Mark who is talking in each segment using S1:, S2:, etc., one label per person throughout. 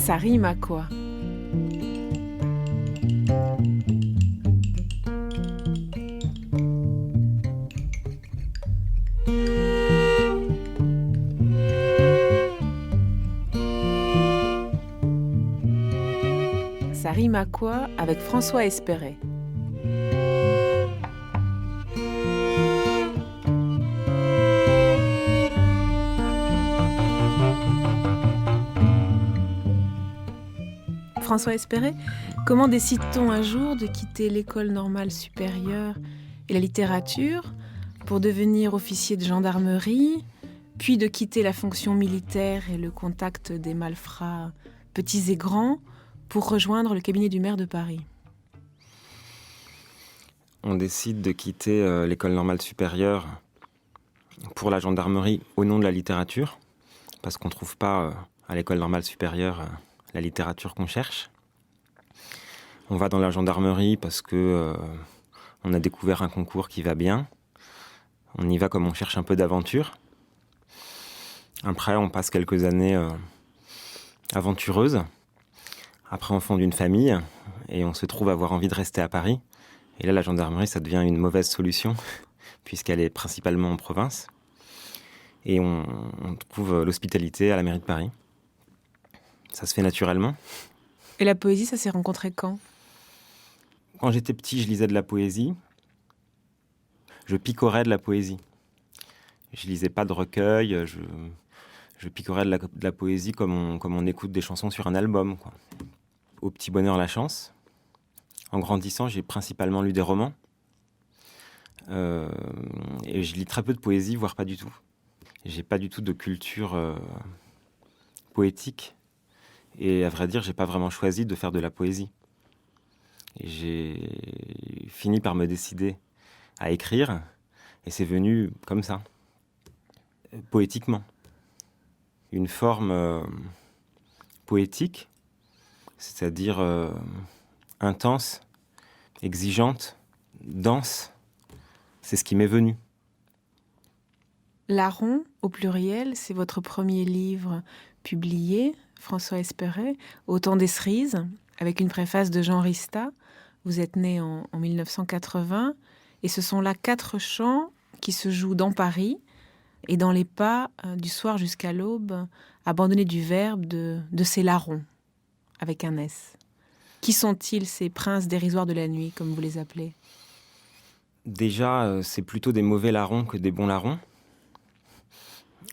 S1: Ça rime à quoi? Ça rime à quoi avec François Espéret? François Espéret, comment décide-t-on un jour de quitter l'école normale supérieure et la littérature pour devenir officier de gendarmerie, puis de quitter la fonction militaire et le contact des malfrats petits et grands pour rejoindre le cabinet du maire de Paris?
S2: On décide de quitter l'école normale supérieure pour la gendarmerie au nom de la littérature, parce qu'on ne trouve pas à l'école normale supérieure la littérature qu'on cherche. On va dans la gendarmerie parce que on a découvert un concours qui va bien. On y va comme on cherche un peu d'aventure. Après, on passe quelques années aventureuses. Après, on fonde une famille et on se trouve avoir envie de rester à Paris. Et là, la gendarmerie, ça devient une mauvaise solution, puisqu'elle est principalement en province. Et on trouve l'hospitalité à la mairie de Paris. Ça se fait naturellement.
S1: Et la poésie, ça s'est rencontré quand?
S2: Quand j'étais petit, je lisais de la poésie. Je picorais de la poésie. Je lisais pas de recueil, je picorais de la poésie comme on écoute des chansons sur un album, quoi. Au petit bonheur, la chance. En grandissant, j'ai principalement lu des romans. Et je lis très peu de poésie, voire pas du tout. J'ai pas du tout de culture poétique. Et à vrai dire, j'ai pas vraiment choisi de faire de la poésie. Et j'ai fini par me décider à écrire. Et c'est venu comme ça, poétiquement. Une forme poétique, c'est-à-dire intense, exigeante, dense. C'est ce qui m'est venu.
S1: Larron, au pluriel, c'est votre premier livre publié, François Espéret, au temps des cerises, avec une préface de Jean Rista. Vous êtes né en 1980, et ce sont là 4 chants qui se jouent dans Paris, et dans les pas du soir jusqu'à l'aube, abandonnés du verbe de ces larrons, avec un S. Qui sont-ils, ces princes dérisoires de la nuit, comme vous les appelez?
S2: Déjà, c'est plutôt des mauvais larrons que des bons larrons.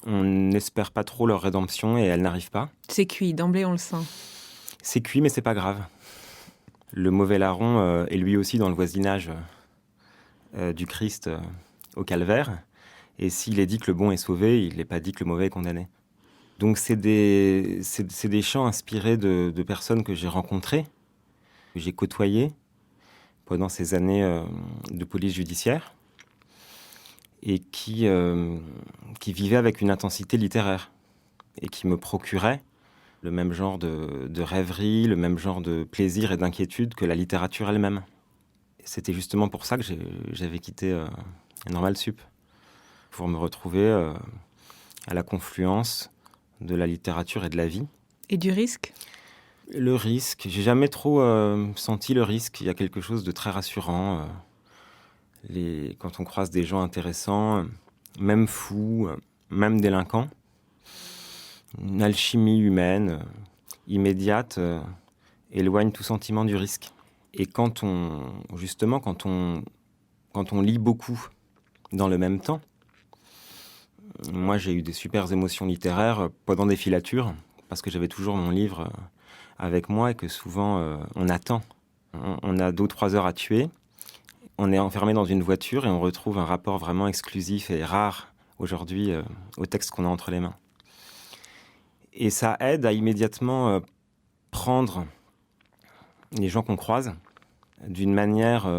S2: On n'espère pas trop leur rédemption et elle n'arrive pas.
S1: C'est cuit, d'emblée on le sent.
S2: C'est cuit, mais c'est pas grave. Le mauvais larron est lui aussi dans le voisinage du Christ au calvaire. Et s'il est dit que le bon est sauvé, il n'est pas dit que le mauvais est condamné. Donc c'est des chants inspirés de personnes que j'ai rencontrées, que j'ai côtoyées pendant ces années de police judiciaire, et qui vivaient avec une intensité littéraire, et qui me procuraient le même genre de rêverie, le même genre de plaisir et d'inquiétude que la littérature elle-même. Et c'était justement pour ça que j'avais quitté Normal Sup, pour me retrouver à la confluence de la littérature et de la vie.
S1: Et du risque?
S2: Le risque, j'ai jamais trop senti le risque. Il y a quelque chose de très rassurant. Quand on croise des gens intéressants, même fous, même délinquants, une alchimie humaine immédiate éloigne tout sentiment du risque. Et quand on lit beaucoup dans le même temps, moi j'ai eu des super émotions littéraires pendant des filatures, parce que j'avais toujours mon livre avec moi et que souvent on attend. On a 2 ou 3 heures à tuer. On est enfermé dans une voiture et on retrouve un rapport vraiment exclusif et rare aujourd'hui au texte qu'on a entre les mains. Et ça aide à immédiatement prendre les gens qu'on croise d'une manière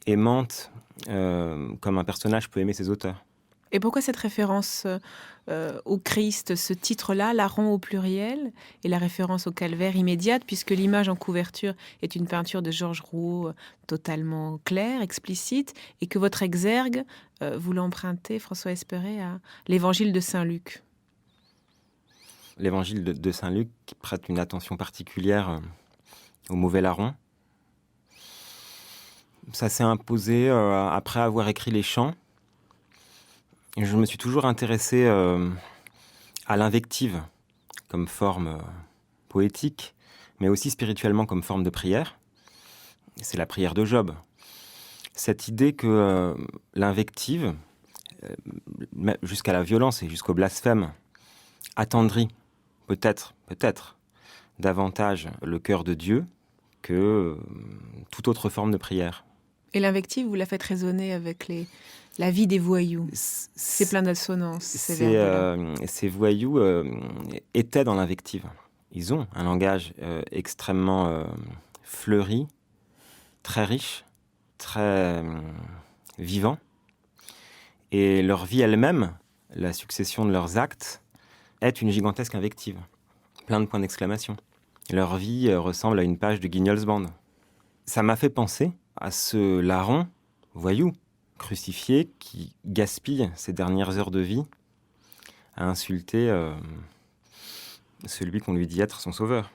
S2: aimante, comme un personnage peut aimer ses auteurs.
S1: Et pourquoi cette référence au Christ, ce titre-là, larron au pluriel, et la référence au calvaire immédiate, puisque l'image en couverture est une peinture de Georges Rouault totalement claire, explicite, et que votre exergue, vous l'empruntez, François Espéret, à l'évangile de Saint Luc?
S2: l'évangile de Saint Luc qui prête une attention particulière au mauvais larron. Ça s'est imposé après avoir écrit les chants. Et je me suis toujours intéressé à l'invective comme forme poétique, mais aussi spirituellement comme forme de prière. C'est la prière de Job. Cette idée que l'invective, jusqu'à la violence et jusqu'au blasphème, attendrit peut-être davantage le cœur de Dieu que toute autre forme de prière.
S1: Et l'invective, vous la faites résonner avec la vie des voyous. C'est plein d'assonances, ces verbes-là.
S2: Ces voyous étaient dans l'invective. Ils ont un langage extrêmement fleuri, très riche, très vivant. Et leur vie elle-même, la succession de leurs actes, est une gigantesque invective. Plein de points d'exclamation. Leur vie ressemble à une page de Guignol's Band. Ça m'a fait penser à ce larron, voyou, crucifié, qui gaspille ses dernières heures de vie à insulter celui qu'on lui dit être son sauveur,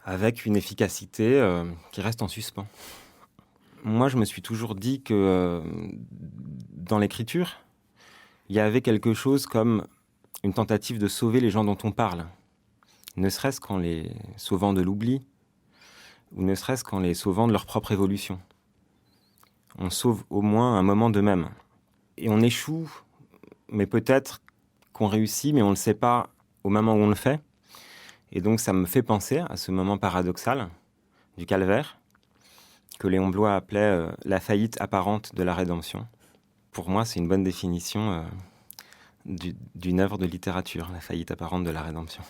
S2: avec une efficacité qui reste en suspens. Moi, je me suis toujours dit que dans l'écriture, il y avait quelque chose comme une tentative de sauver les gens dont on parle, ne serait-ce qu'en les sauvant de l'oubli, ou ne serait-ce qu'en les sauvant de leur propre évolution. On sauve au moins un moment d'eux-mêmes. Et on échoue, mais peut-être qu'on réussit, mais on ne le sait pas au moment où on le fait. Et donc ça me fait penser à ce moment paradoxal du calvaire, que Léon Bloy appelait la faillite apparente de la rédemption. Pour moi, c'est une bonne définition d'une œuvre de littérature, la faillite apparente de la rédemption.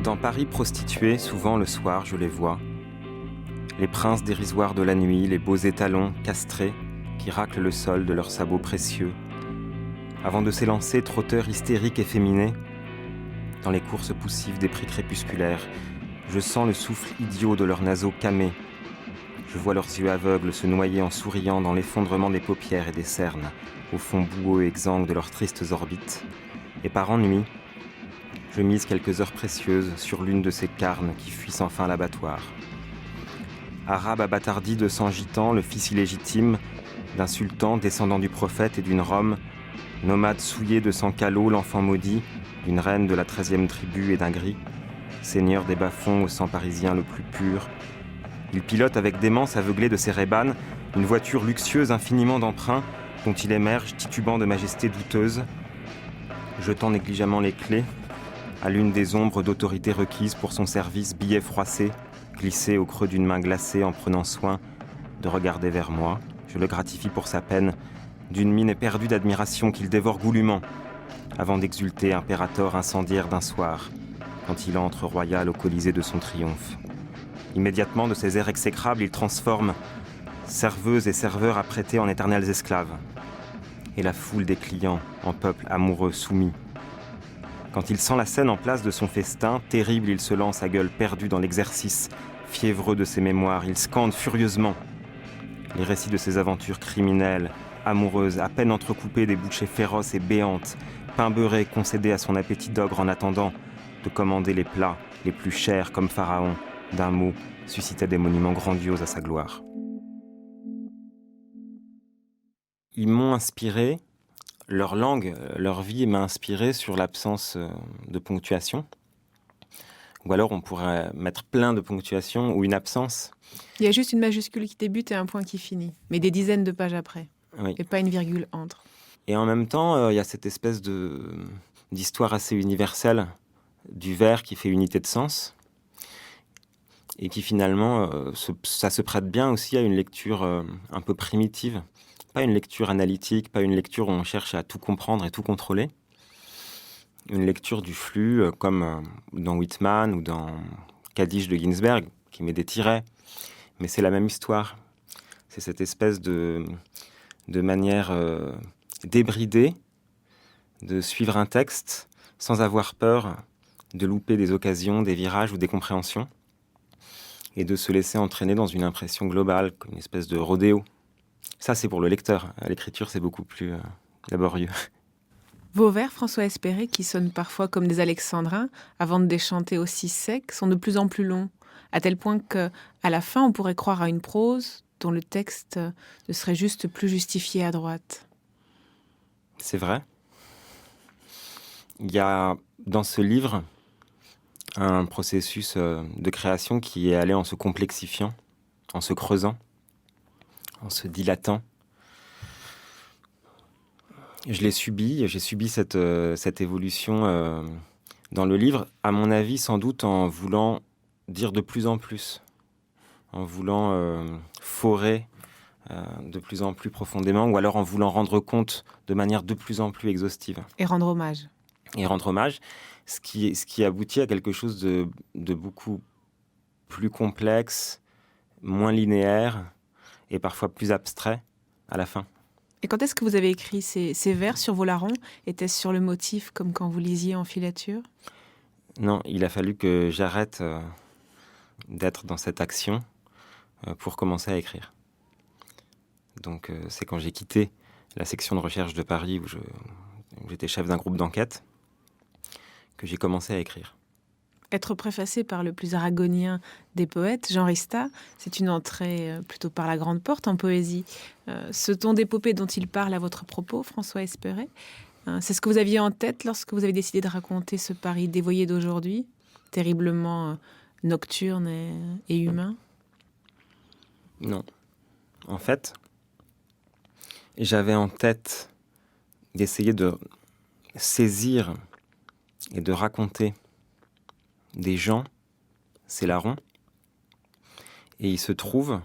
S2: Dans Paris prostitué, souvent le soir, je les vois. Les princes dérisoires de la nuit, les beaux étalons castrés qui raclent le sol de leurs sabots précieux. Avant de s'élancer, trotteurs hystériques et féminés, dans les courses poussives des prix crépusculaires, je sens le souffle idiot de leurs naseaux camés. Je vois leurs yeux aveugles se noyer en souriant dans l'effondrement des paupières et des cernes, au fond boueux et exsangue de leurs tristes orbites. Et par ennui, je mise quelques heures précieuses sur l'une de ces carnes qui fuient sans fin l'abattoir. Arabe abattardi de sang gitan, le fils illégitime d'un sultan descendant du prophète et d'une Rome, nomade souillé de sang calot, l'enfant maudit d'une reine de la 13e tribu et d'un gris, seigneur des bas-fonds au sang parisien le plus pur. Il pilote avec démence aveuglé de ses rébanes une voiture luxueuse infiniment d'emprunt dont il émerge titubant de majesté douteuse, jetant négligemment les clés à l'une des ombres d'autorité requises pour son service, billet froissé, glissé au creux d'une main glacée en prenant soin de regarder vers moi. Je le gratifie pour sa peine, d'une mine éperdue d'admiration qu'il dévore goulûment, avant d'exulter impérator incendiaire d'un soir, quand il entre royal au colisée de son triomphe. Immédiatement, de ses airs exécrables, il transforme serveuses et serveurs apprêtés en éternels esclaves, et la foule des clients en peuple amoureux soumis. Quand il sent la scène en place de son festin, terrible, il se lance à gueule perdue dans l'exercice, fiévreux de ses mémoires, il scande furieusement les récits de ses aventures criminelles, amoureuses, à peine entrecoupées des bouchées féroces et béantes, pain beurré concédé à son appétit d'ogre en attendant de commander les plats les plus chers comme Pharaon, d'un mot, suscitait des monuments grandioses à sa gloire. Ils m'ont inspiré, leur langue, leur vie m'a inspiré sur l'absence de ponctuation. Ou alors on pourrait mettre plein de ponctuation ou une absence.
S1: Il y a juste une majuscule qui débute et un point qui finit, mais des dizaines de pages après,
S2: Oui.
S1: et pas une virgule entre.
S2: Et en même temps, il y a cette espèce d'histoire assez universelle du vers qui fait unité de sens et qui finalement, ça se prête bien aussi à une lecture un peu primitive. Pas une lecture analytique, pas une lecture où on cherche à tout comprendre et tout contrôler. Une lecture du flux, comme dans Whitman ou dans Kaddish de Ginsberg, qui met des tirets. Mais c'est la même histoire. C'est cette espèce de manière débridée de suivre un texte sans avoir peur de louper des occasions, des virages ou des compréhensions. et de se laisser entraîner dans une impression globale, comme une espèce de rodéo. Ça, c'est pour le lecteur. À l'écriture, c'est beaucoup plus laborieux.
S1: Vos vers, François Espéré, qui sonnent parfois comme des alexandrins, avant de déchanter aussi secs, sont de plus en plus longs, à tel point qu'à la fin, on pourrait croire à une prose dont le texte ne serait juste plus justifié à droite.
S2: C'est vrai. Il y a dans ce livre un processus de création qui est allé en se complexifiant, en se creusant, en se dilatant. J'ai subi cette évolution dans le livre, à mon avis, sans doute en voulant dire de plus en plus, en voulant forer de plus en plus profondément, ou alors en voulant rendre compte de manière de plus en plus exhaustive.
S1: Et rendre hommage.
S2: Et rendre hommage, ce qui aboutit à quelque chose de beaucoup plus complexe, moins linéaire et parfois plus abstrait à la fin.
S1: Et quand est-ce que vous avez écrit ces vers sur vos larrons? Était-ce sur le motif comme quand vous lisiez en filature?
S2: Non, il a fallu que j'arrête d'être dans cette action pour commencer à écrire. Donc c'est quand j'ai quitté la section de recherche de Paris où j'étais chef d'un groupe d'enquête que j'ai commencé à écrire.
S1: Être préfacé par le plus aragonien des poètes, Jean Rista, c'est une entrée plutôt par la grande porte en poésie. Ce ton d'épopée dont il parle à votre propos, François Espéré, c'est ce que vous aviez en tête lorsque vous avez décidé de raconter ce Paris dévoyé d'aujourd'hui, terriblement nocturne et humain?
S2: Non. En fait, j'avais en tête d'essayer de saisir et de raconter des gens, ces larrons, et il se trouve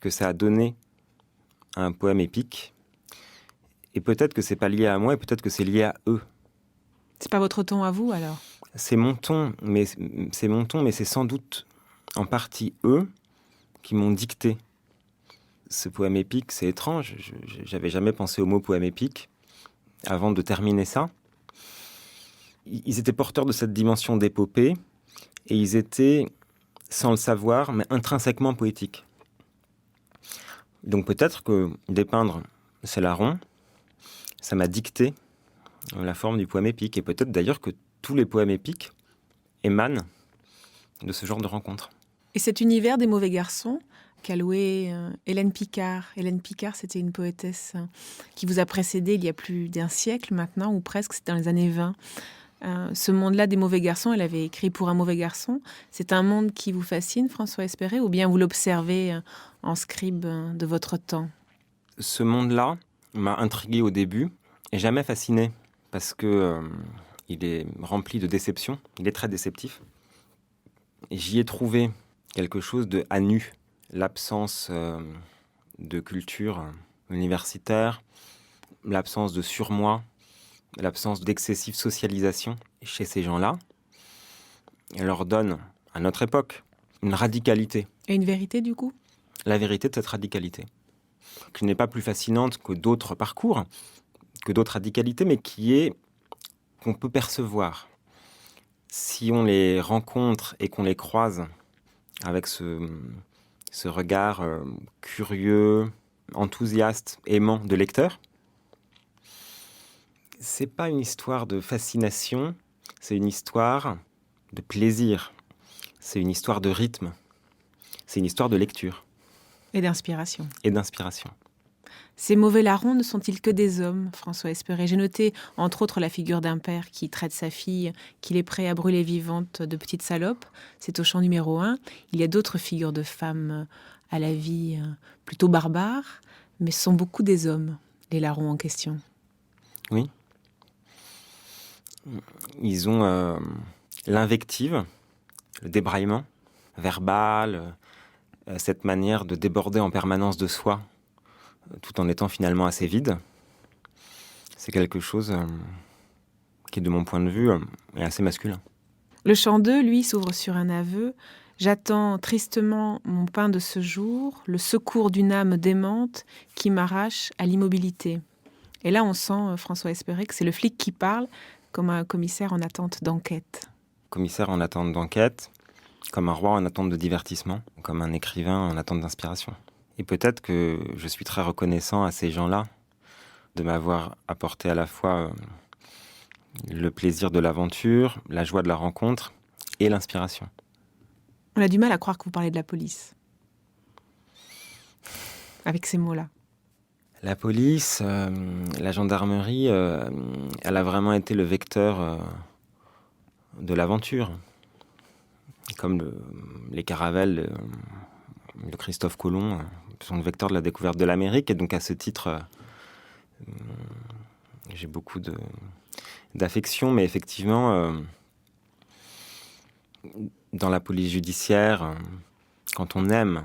S2: que ça a donné un poème épique, et peut-être que c'est pas lié à moi, et peut-être que c'est lié à eux.
S1: C'est pas votre ton à vous, alors?
S2: C'est mon ton, mais c'est sans doute en partie eux qui m'ont dicté ce poème épique. C'est étrange, j'avais jamais pensé au mot poème épique avant de terminer ça. Ils étaient porteurs de cette dimension d'épopée, et ils étaient, sans le savoir, mais intrinsèquement poétiques. Donc peut-être que dépeindre ces larrons, ça m'a dicté la forme du poème épique, et peut-être d'ailleurs que tous les poèmes épiques émanent de ce genre de rencontre.
S1: Et cet univers des mauvais garçons qu'a loué Hélène Picard. Hélène Picard, c'était une poétesse qui vous a précédé il y a plus d'un siècle maintenant, ou presque, c'est dans les années 20. Ce monde-là des mauvais garçons, elle avait écrit Pour un mauvais garçon. C'est un monde qui vous fascine, François Espéré, ou bien vous l'observez en scribe de votre temps?
S2: Ce monde-là m'a intrigué au début et jamais fasciné, parce que il est rempli de déception, il est très déceptif. Et j'y ai trouvé quelque chose de à nu, l'absence de culture universitaire, l'absence de surmoi, l'absence d'excessive socialisation chez ces gens-là. Elle leur donne, à notre époque, une radicalité.
S1: Et une vérité, du coup?
S2: La vérité de cette radicalité, qui n'est pas plus fascinante que d'autres parcours, que d'autres radicalités, mais qu'on peut percevoir. Si on les rencontre et qu'on les croise avec ce regard curieux, enthousiaste, aimant de lecteur, c'est pas une histoire de fascination, c'est une histoire de plaisir, c'est une histoire de rythme, c'est une histoire de lecture.
S1: Et d'inspiration.
S2: Et d'inspiration.
S1: Ces mauvais larrons ne sont-ils que des hommes, François Espéré? J'ai noté, entre autres, la figure d'un père qui traite sa fille, qu'il est prêt à brûler vivante de petite salope. C'est au chant numéro 1. Il y a d'autres figures de femmes à la vie plutôt barbare, mais ce sont beaucoup des hommes, les larrons en question.
S2: Oui. Ils ont l'invective, le débraillement verbal, cette manière de déborder en permanence de soi, tout en étant finalement assez vide. C'est quelque chose qui, de mon point de vue, est assez masculin.
S1: Le chant 2, lui, s'ouvre sur un aveu. J'attends tristement mon pain de ce jour, le secours d'une âme démente qui m'arrache à l'immobilité. Et là, on sent, François Espéré, que c'est le flic qui parle comme un commissaire en attente d'enquête.
S2: Commissaire en attente d'enquête, comme un roi en attente de divertissement, comme un écrivain en attente d'inspiration. Et peut-être que je suis très reconnaissant à ces gens-là de m'avoir apporté à la fois le plaisir de l'aventure, la joie de la rencontre et l'inspiration.
S1: On a du mal à croire que vous parlez de la police. Avec ces mots-là.
S2: La police, la gendarmerie, elle a vraiment été le vecteur de l'aventure. Comme les caravelles de Christophe Colomb sont le vecteur de la découverte de l'Amérique. Et donc à ce titre, j'ai beaucoup d'affection. Mais effectivement, dans la police judiciaire, quand on aime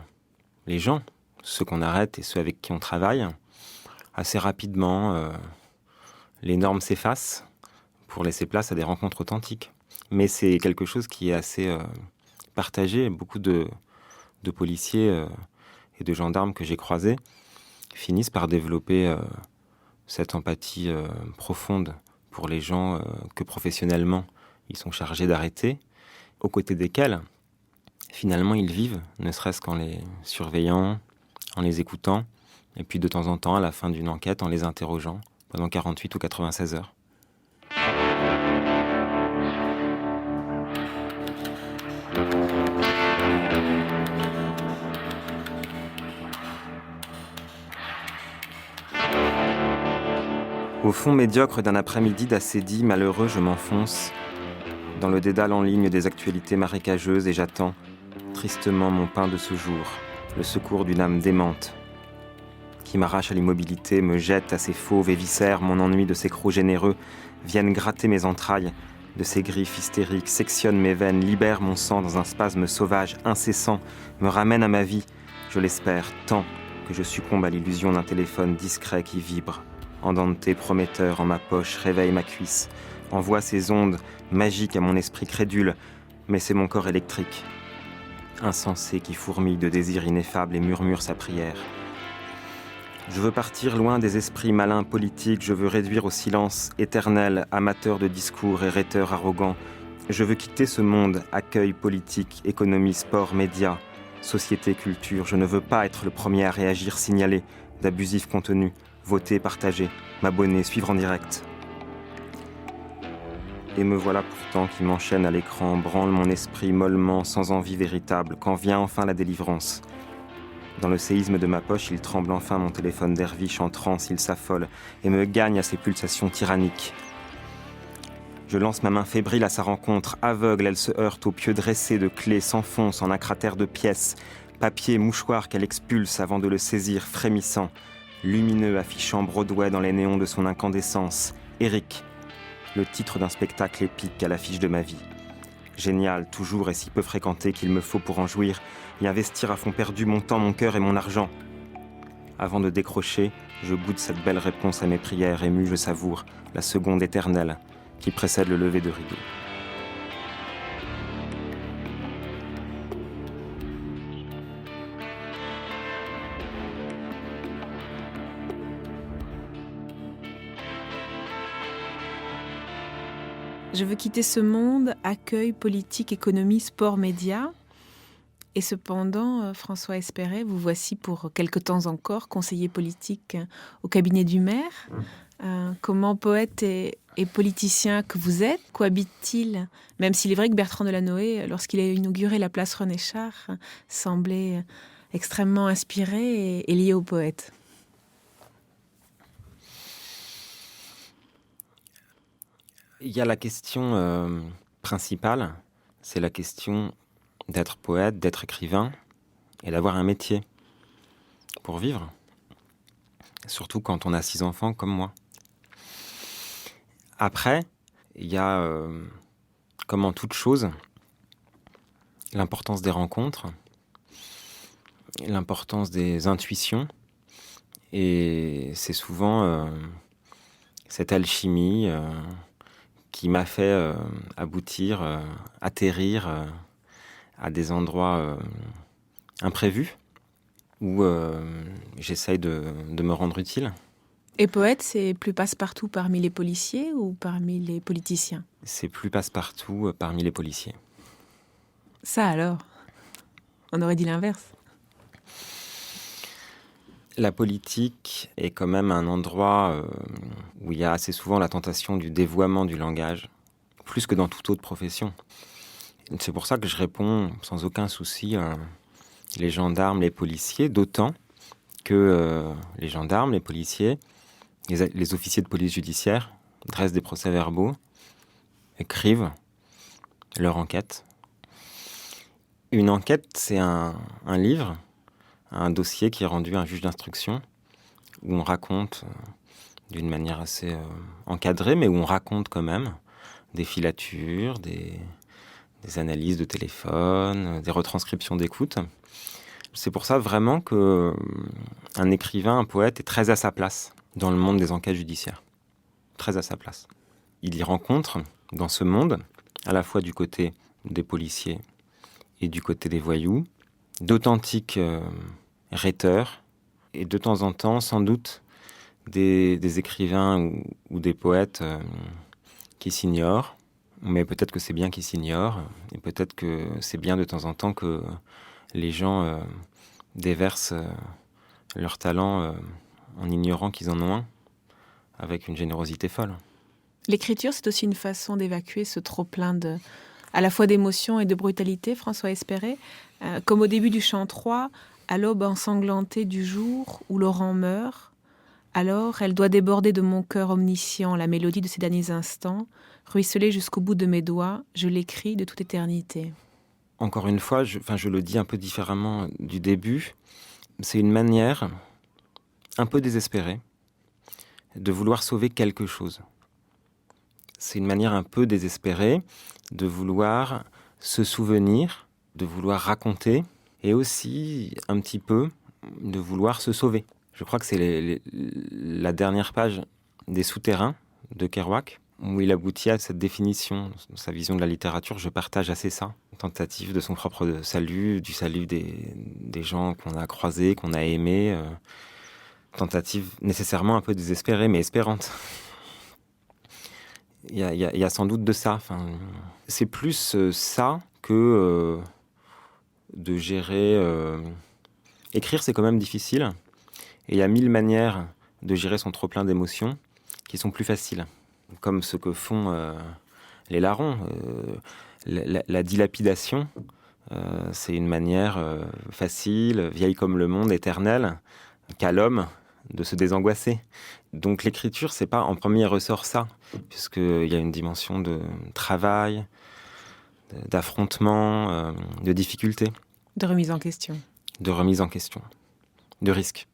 S2: les gens, ceux qu'on arrête et ceux avec qui on travaille, assez rapidement, les normes s'effacent pour laisser place à des rencontres authentiques. Mais c'est quelque chose qui est assez partagé. Beaucoup de policiers et de gendarmes que j'ai croisés finissent par développer cette empathie profonde pour les gens que professionnellement ils sont chargés d'arrêter, aux côtés desquels finalement ils vivent, ne serait-ce qu'en les surveillant, en les écoutant, et puis de temps en temps, à la fin d'une enquête, en les interrogeant pendant 48 ou 96 heures. Au fond médiocre d'un après-midi d'acédie malheureux, je m'enfonce dans le dédale en ligne des actualités marécageuses et j'attends tristement mon pain de ce jour, le secours d'une âme démente qui m'arrache à l'immobilité, me jette à ses fauves et viscères, mon ennui de ses crocs généreux, viennent gratter mes entrailles, de ses griffes hystériques, sectionne mes veines, libère mon sang dans un spasme sauvage, incessant, me ramène à ma vie, je l'espère, tant que je succombe à l'illusion d'un téléphone discret qui vibre. Andante prometteur en ma poche, réveille ma cuisse, envoie ses ondes magiques à mon esprit crédule, mais c'est mon corps électrique, insensé qui fourmille de désirs ineffables et murmure sa prière. Je veux partir loin des esprits malins politiques, je veux réduire au silence éternel, amateur de discours et rhéteur arrogant. Je veux quitter ce monde, accueil politique, économie, sport, médias, société, culture. Je ne veux pas être le premier à réagir, signaler d'abusifs contenus, voter, partager, m'abonner, suivre en direct. Et me voilà pourtant qui m'enchaîne à l'écran, branle mon esprit mollement, sans envie véritable, quand vient enfin la délivrance. Dans le séisme de ma poche, il tremble enfin mon téléphone derviche en transe, il s'affole et me gagne à ses pulsations tyranniques. Je lance ma main fébrile à sa rencontre, aveugle, elle se heurte aux pieux dressés de clés, s'enfonce en un cratère de pièces, papier, mouchoir qu'elle expulse avant de le saisir, frémissant, lumineux, affichant Broadway dans les néons de son incandescence. Eric, le titre d'un spectacle épique à l'affiche de ma vie. Génial, toujours et si peu fréquenté qu'il me faut pour en jouir, y investir à fond perdu mon temps, mon cœur et mon argent. Avant de décrocher, je goûte cette belle réponse à mes prières, ému je savoure la seconde éternelle qui précède le lever de rideau.
S1: Je veux quitter ce monde, accueil, politique, économie, sport, médias. Et cependant, François Espéret, vous voici pour quelque temps encore conseiller politique au cabinet du maire. Comment poète et politicien que vous êtes, cohabite-t-il, même s'il est vrai que Bertrand Delanoë, lorsqu'il a inauguré la place René Char, semblait extrêmement inspiré et lié au poète.
S2: Il y a la question principale, c'est la question d'être poète, d'être écrivain et d'avoir un métier pour vivre. Surtout quand on a 6 enfants comme moi. Après, il y a, comme en toute chose, l'importance des rencontres, l'importance des intuitions. Et c'est souvent cette alchimie qui m'a fait aboutir, atterrir à des endroits imprévus où j'essaye de me rendre utile.
S1: Et poète, c'est plus passe-partout parmi les policiers ou parmi les politiciens ?
S2: C'est plus passe-partout parmi les policiers.
S1: Ça alors, on aurait dit l'inverse.
S2: La politique est quand même un endroit où il y a assez souvent la tentation du dévoiement du langage, plus que dans toute autre profession. C'est pour ça que je réponds sans aucun souci les gendarmes, les policiers, d'autant que les gendarmes, les policiers, les officiers de police judiciaire dressent des procès-verbaux, écrivent leur enquête. Une enquête, c'est un livre, un dossier qui est rendu à un juge d'instruction, où on raconte d'une manière assez encadrée, mais où on raconte quand même des filatures, des analyses de téléphone, des retranscriptions d'écoute. C'est pour ça vraiment qu'un écrivain, un poète est très à sa place dans le monde des enquêtes judiciaires. Très à sa place. Il y rencontre, dans ce monde, à la fois du côté des policiers et du côté des voyous, d'authentiques rhéteurs, et de temps en temps, sans doute, des écrivains ou des poètes qui s'ignorent. Mais peut-être que c'est bien qu'ils s'ignorent, et peut-être que c'est bien de temps en temps que les gens déversent leur talent en ignorant qu'ils en ont un, avec une générosité folle.
S1: L'écriture, c'est aussi une façon d'évacuer ce trop-plein à la fois d'émotions et de brutalité, François Espéret. Comme au début du chant 3, à l'aube ensanglantée du jour où Laurent meurt, alors elle doit déborder de mon cœur omniscient la mélodie de ces derniers instants, ruisseler jusqu'au bout de mes doigts, je l'écris de toute éternité.
S2: Encore une fois, je le dis un peu différemment du début, c'est une manière un peu désespérée de vouloir sauver quelque chose. C'est une manière un peu désespérée de vouloir se souvenir, de vouloir raconter, et aussi un petit peu de vouloir se sauver. Je crois que c'est la dernière page des Souterrains de Kerouac, où il aboutit à cette définition, sa vision de la littérature. Je partage assez ça. Tentative de son propre salut, du salut des gens qu'on a croisés, qu'on a aimés. Tentative nécessairement un peu désespérée, mais espérante. Il y a sans doute de ça. Enfin, c'est plus ça que de gérer... Écrire, c'est quand même difficile. Et il y a 1000 manières de gérer son trop-plein d'émotions qui sont plus faciles. Comme ce que font les larrons. La dilapidation, c'est une manière facile, vieille comme le monde, éternelle, qu'a l'homme de se désangoisser. Donc l'écriture, c'est pas en premier ressort ça, puisqu'il y a une dimension de travail, d'affrontement, de difficulté.
S1: De remise en question.
S2: De remise en question, de risque.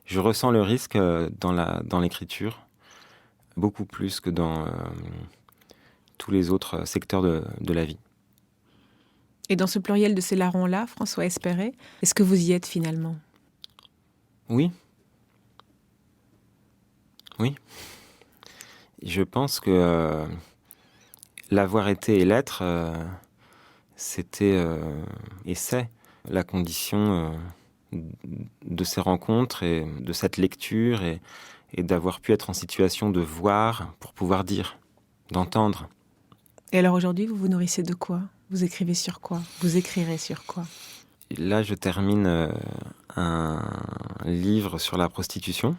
S2: Je ressens le risque dans l'écriture, beaucoup plus que dans tous les autres secteurs de la vie.
S1: Et dans ce pluriel de ces larrons-là, François Espéret, est-ce que vous y êtes finalement ?
S2: Oui. Oui. Je pense que l'avoir été et l'être, c'était et c'est la condition de ces rencontres et de cette lecture et d'avoir pu être en situation de voir pour pouvoir dire, d'entendre.
S1: Et alors aujourd'hui, vous vous nourrissez de quoi ? Vous écrivez sur quoi ? Vous écrirez sur quoi ?
S2: Là, je termine un livre sur la prostitution,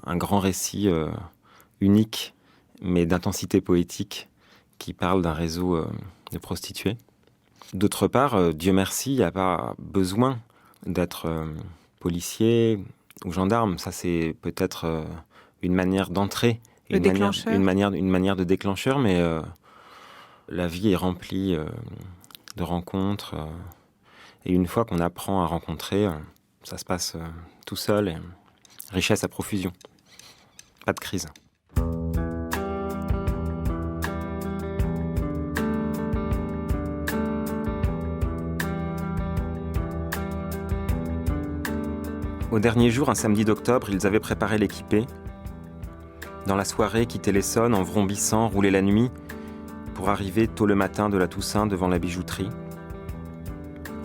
S2: un grand récit unique, mais d'intensité poétique, qui parle d'un réseau de prostituées. D'autre part, Dieu merci, il n'y a pas besoin d'être policier ou gendarme. Ça, c'est peut-être une manière d'entrer, une manière de déclencheur, mais la vie est remplie de rencontres. Et une fois qu'on apprend à rencontrer, ça se passe tout seul, et richesse à profusion. Pas de crise. Au dernier jour, un samedi d'octobre, ils avaient préparé l'équipée. Dans la soirée, quitter l'Essonne en vrombissant, rouler la nuit, pour arriver tôt le matin de la Toussaint devant la bijouterie.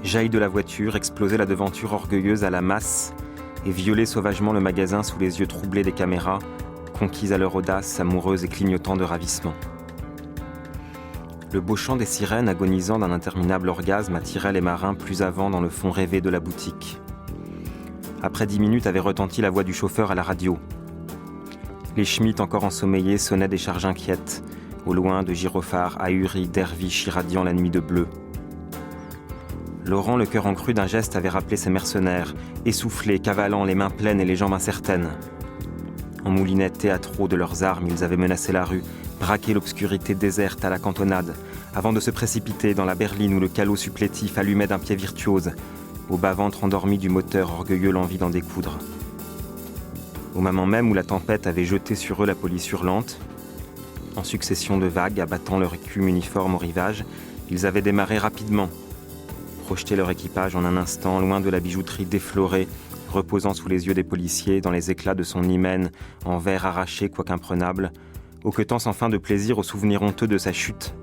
S2: Jaillit de la voiture, exploser la devanture orgueilleuse à la masse et violer sauvagement le magasin sous les yeux troublés des caméras, conquises à leur audace, amoureuses et clignotant de ravissement. Le beau chant des sirènes agonisant d'un interminable orgasme attirait les marins plus avant dans le fond rêvé de la boutique. Après 10 minutes avait retenti la voix du chauffeur à la radio. Les Schmitt encore ensommeillés sonnaient des charges inquiètes, au loin de gyrophares ahuris, derviches irradiant la nuit de bleu. Laurent, le cœur en crue d'un geste, avait rappelé ses mercenaires, essoufflés, cavalant, les mains pleines et les jambes incertaines. En moulinettes théâtraux de leurs armes, ils avaient menacé la rue, braqué l'obscurité déserte à la cantonade, avant de se précipiter dans la berline où le calot supplétif allumait d'un pied virtuose, au bas-ventre endormi du moteur orgueilleux l'envie d'en découdre. Au moment même où la tempête avait jeté sur eux la police hurlante, en succession de vagues abattant leur écume uniforme au rivage, ils avaient démarré rapidement, projeté leur équipage en un instant, loin de la bijouterie déflorée, reposant sous les yeux des policiers, dans les éclats de son hymen, en verre arraché quoique imprenable, hoquetant sans fin de plaisir au souvenir honteux de sa chute.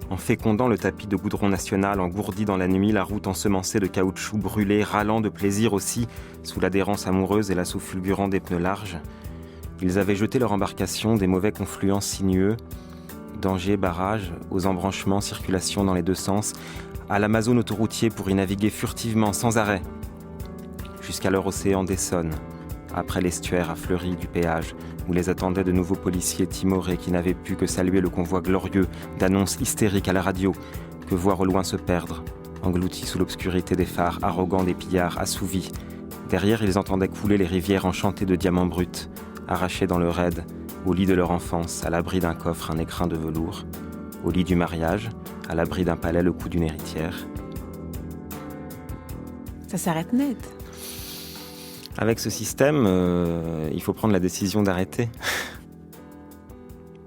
S2: En fécondant le tapis de goudron national, engourdi dans la nuit, la route ensemencée de caoutchouc brûlé, râlant de plaisir aussi, sous l'adhérence amoureuse et l'assaut fulgurant des pneus larges, ils avaient jeté leur embarcation des mauvais confluents sinueux, dangers, barrages, aux embranchements, circulation dans les deux sens, à l'Amazone autoroutier pour y naviguer furtivement, sans arrêt, jusqu'à leur océan d'Essonne, après l'estuaire affleuri du péage, où les attendaient de nouveaux policiers timorés qui n'avaient pu que saluer le convoi glorieux d'annonces hystériques à la radio, que voir au loin se perdre, engloutis sous l'obscurité des phares arrogants des pillards assouvis. Derrière, ils entendaient couler les rivières enchantées de diamants bruts, arrachés dans le raid, au lit de leur enfance, à l'abri d'un coffre, un écrin de velours, au lit du mariage, à l'abri d'un palais, le cou d'une héritière.
S1: Ça s'arrête net.
S2: Avec ce système, il faut prendre la décision d'arrêter.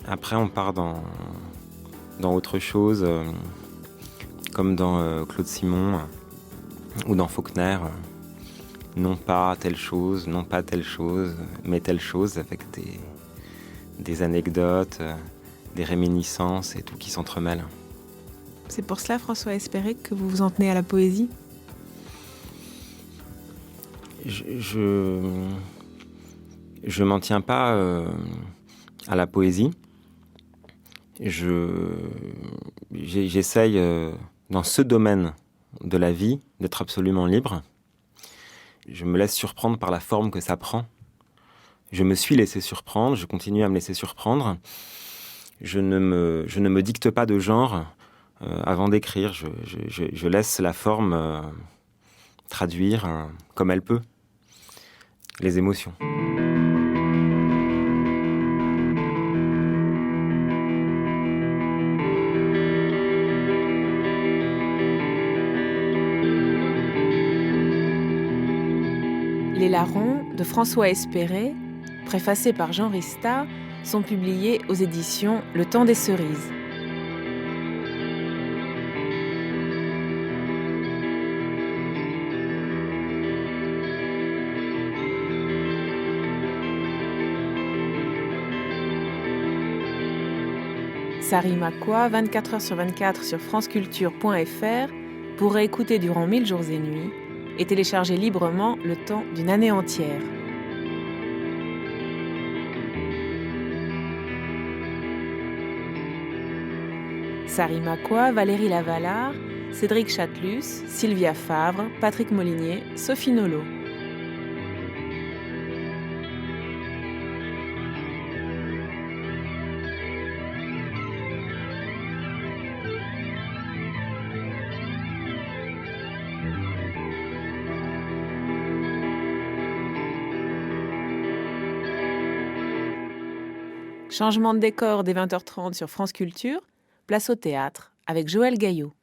S2: Après, on part dans autre chose, comme dans Claude Simon ou dans Faulkner. Non pas telle chose, mais telle chose, avec des anecdotes, des réminiscences et tout qui s'entremêle.
S1: C'est pour cela, François Espéré, que vous vous en tenez à la poésie ?
S2: Je m'en tiens pas à la poésie. J'essaye, dans ce domaine de la vie, d'être absolument libre. Je me laisse surprendre par la forme que ça prend. Je me suis laissé surprendre, je continue à me laisser surprendre. Je ne me dicte pas de genre avant d'écrire. Je laisse la forme traduire comme elle peut les émotions.
S1: Les Larrons de François Espéré, préfacés par Jean Rista, sont publiés aux éditions Le Temps des Cerises. Sari Makwa, 24h/24 sur franceculture.fr, pour réécouter durant 1000 jours et nuits et télécharger librement le temps d'une année entière. Sari Makwa, Valérie Lavallard, Cédric Chatelus, Sylvia Favre, Patrick Molinier, Sophie Nolot. Changement de décor dès 20h30 sur France Culture, place au théâtre avec Joël Gaillot.